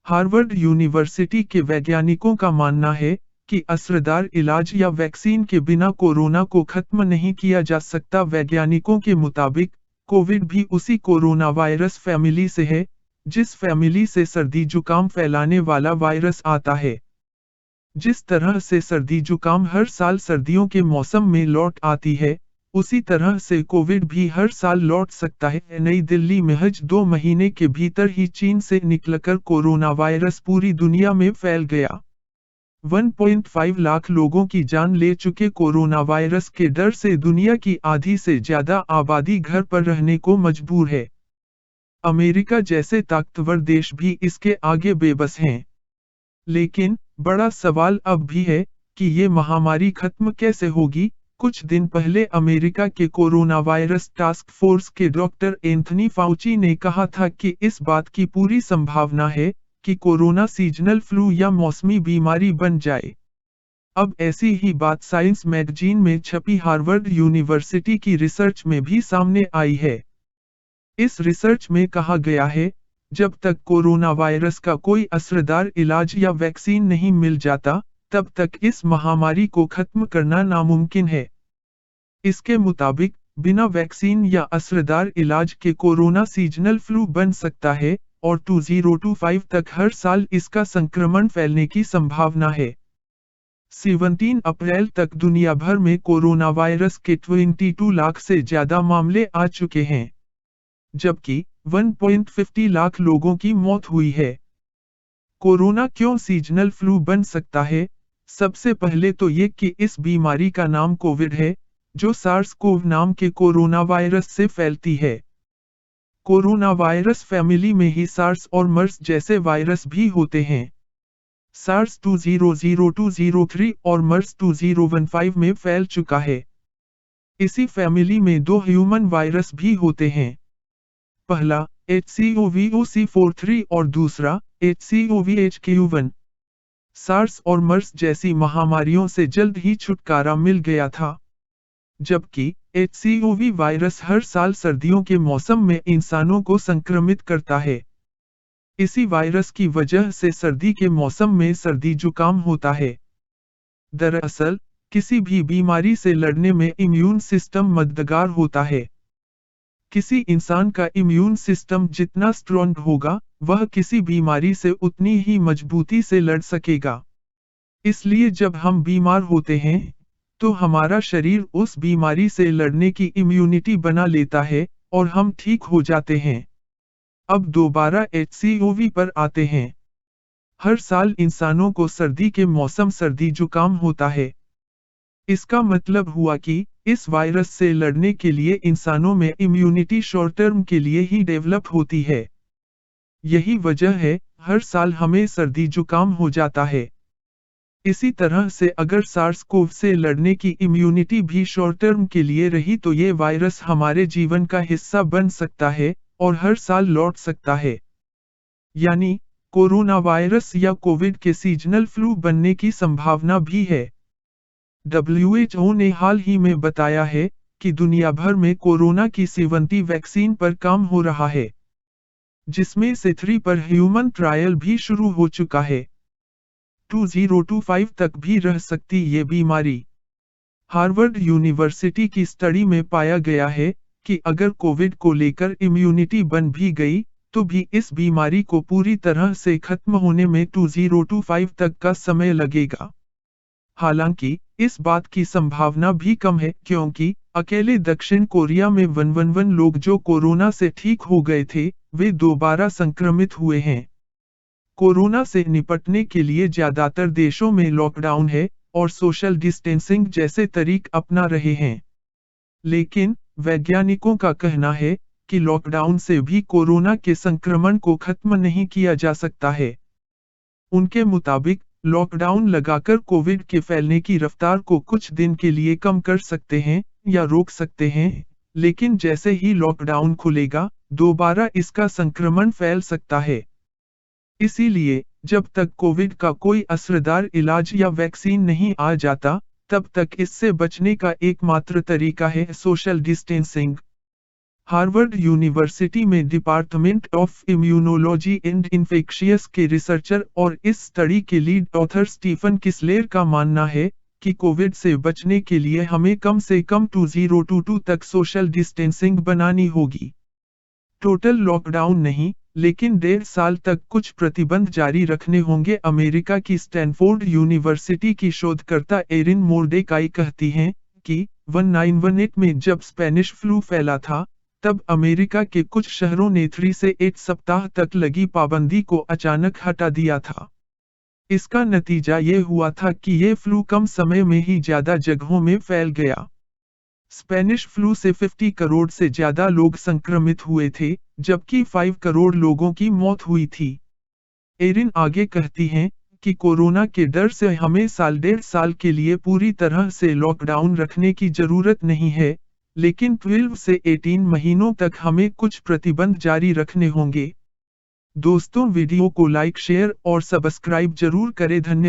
Harvard university के वैज्ञानिकों का मानना है कि असरदार इलाज या वैक्सीन के बिना कोरोना को खत्म नहीं किया जा सकता। वैज्ञानिकों के मुताबिक कोविड भी उसी कोरोना वायरस फैमिली से है, जिस फैमिली से सर्दी जुकाम फैलाने वाला वायरस आता है। जिस तरह से सर्दी जुकाम हर साल सर्दियों के मौसम में लौट आती है, उसी तरह से कोविड भी हर साल लौट सकता है। नई दिल्ली में महज 2 महीने के भीतर ही चीन से निकलकर कोरोना वायरस पूरी दुनिया में फैल गया। 1.5 लाख लोगों की जान ले चुके कोरोना वायरस के डर से दुनिया की आधी से ज्यादा आबादी घर पर रहने को मजबूर है। अमेरिका जैसे ताकतवर देश भी इसके आगे बेबस हैं। लेकिन बड़ा सवाल अब भी है कि ये महामारी खत्म कैसे होगी। कुछ दिन पहले अमेरिका के कोरोना वायरस टास्क फोर्स के डॉक्टर एंथनी फाउची ने कहा था कि इस बात की पूरी संभावना है कि कोरोना सीजनल फ्लू या मौसमी बीमारी बन जाए। अब ऐसी ही बात साइंस मैगजीन में छपी हार्वर्ड यूनिवर्सिटी की रिसर्च में भी सामने आई है। इस रिसर्च में कहा गया है, जब तक कोरोना वायरस का कोई असरदार इलाज या वैक्सीन नहीं मिल जाता, तब तक इस महामारी को खत्म करना नामुमकिन है। इसके मुताबिक बिना वैक्सीन या असरदार इलाज के कोरोना सीजनल फ्लू बन सकता है और 2025 तक हर साल इसका संक्रमण फैलने की संभावना है। 17 अप्रैल तक दुनिया भर में कोरोना वायरस के 22 लाख से ज्यादा मामले आ चुके हैं, जबकि 1.50 लाख लोगों की मौत हुई है। कोरोना क्यों सीजनल फ्लू बन सकता है? सबसे पहले तो ये कि इस बीमारी का नाम कोविड है, जो सार्स कोव नाम के कोरोना वायरस से फैलती है। कोरोना वायरस फैमिली में ही सार्स और मर्स जैसे वायरस भी होते हैं। सार्स 200203 और मर्स 2015 में फैल चुका है। इसी फैमिली में 2 ह्यूमन वायरस भी होते हैं। पहला HCOVOC43 और दूसरा HCOVHQ1। सार्स और मर्स जैसी महामारियों से जल्द ही छुटकारा मिल गया था, जबकि HCOV वायरस हर साल सर्दियों के मौसम में इंसानों को संक्रमित करता है। इसी वायरस की वजह से सर्दी के मौसम में सर्दी जुकाम होता है। दरअसल, किसी भी बीमारी से लड़ने में इम्यून सिस्टम मददगार होता है। किसी इंसान का इम्यून सिस्टम जितना स्ट्रॉन्ग होगा, वह किसी बीमारी से उतनी ही मजबूती से लड़ सकेगा। इसलिए जब हम बीमार होते हैं, तो हमारा शरीर उस बीमारी से लड़ने की इम्यूनिटी बना लेता है और हम ठीक हो जाते हैं। अब दोबारा HCOV पर आते हैं। हर साल इंसानों को सर्दी के मौसम सर्दी जुकाम होता है। इसका मतलब हुआ कि इस वायरस से लड़ने के लिए इंसानों में इम्यूनिटी शॉर्ट टर्म के लिए ही डेवलप होती है। यही वजह है हर साल हमें सर्दी जुकाम हो जाता है। इसी तरह से अगर सार्स कोव से लड़ने की इम्यूनिटी भी शॉर्ट टर्म के लिए रही तो ये वायरस हमारे जीवन का हिस्सा बन सकता है और हर साल लौट सकता है। यानी कोरोना वायरस या कोविड के सीजनल फ्लू बनने की संभावना भी है। WHO ने हाल ही में बताया है कि दुनिया भर में कोरोना की 70 वैक्सीन पर काम हो रहा है, जिसमें से 3 पर ह्यूमन ट्रायल भी शुरू हो चुका है। 2025 तक भी रह सकती ये बीमारी। हार्वर्ड यूनिवर्सिटी की स्टडी में पाया गया है कि अगर कोविड को लेकर इम्यूनिटी बन भी गई, तो भी इस बीमारी को पूरी तरह से खत्म होने में 2025 तक का समय लगेगा। हालांकि इस बात की संभावना भी कम है, क्योंकि अकेले दक्षिण कोरिया में 111 लोग जो कोरोना से ठीक हो गए थे, वे दोबारा संक्रमित हुए हैं। कोरोना से निपटने के लिए ज्यादातर देशों में लॉकडाउन है और सोशल डिस्टेंसिंग जैसे तरीक अपना रहे हैं। लेकिन वैज्ञानिकों का कहना है कि लॉकडाउन से भी कोरोना के संक्रमण को खत्म नहीं किया जा सकता है। उनके मुताबिक लॉकडाउन लगाकर कोविड के फैलने की रफ्तार को कुछ दिन के लिए कम कर सकते हैं या रोक सकते हैं, लेकिन जैसे ही लॉकडाउन खुलेगा, दोबारा इसका संक्रमण फैल सकता है। इसीलिए जब तक कोविड का कोई असरदार इलाज या वैक्सीन नहीं आ जाता, तब तक इससे बचने का एकमात्र तरीका है सोशल डिस्टेंसिंग। हार्वर्ड यूनिवर्सिटी में department of immunology and infectious के रिसर्चर और इस स्टडी के लीड ऑथर स्टीफन किसलेर का मानना है कि कोविड से बचने के लिए हमें कम से कम 2022 तक सोशल डिस्टेंसिंग बनानी होगी। टोटल लॉकडाउन नहीं, लेकिन 1.5 साल तक कुछ प्रतिबंध जारी रखने होंगे। अमेरिका की स्टैनफोर्ड यूनिवर्सिटी की शोधकर्ता एरिन मोर्डेकाई कहती हैं कि 1918 में जब स्पेनिश फ्लू फैला था, तब अमेरिका के कुछ शहरों ने 3 से 8 सप्ताह तक लगी पाबंदी को अचानक हटा दिया था। इसका नतीजा ये हुआ था कि ये फ्लू कम समय में ही ज्यादा जगहों में फैल गया। स्पेनिश फ्लू से 50 करोड़ से ज्यादा लोग संक्रमित हुए थे, जबकि 5 करोड़ लोगों की मौत हुई थी। एरिन आगे कहती हैं कि कोरोना के डर से हमें 1.5 साल के लिए पूरी तरह से लॉकडाउन रखने की जरूरत नहीं है, लेकिन 12 से 18 महीनों तक हमें कुछ प्रतिबंध जारी रखने होंगे। दोस्तों, वीडियो को लाइक, शेयर और सब्सक्राइब जरूर करें। धन्यवाद।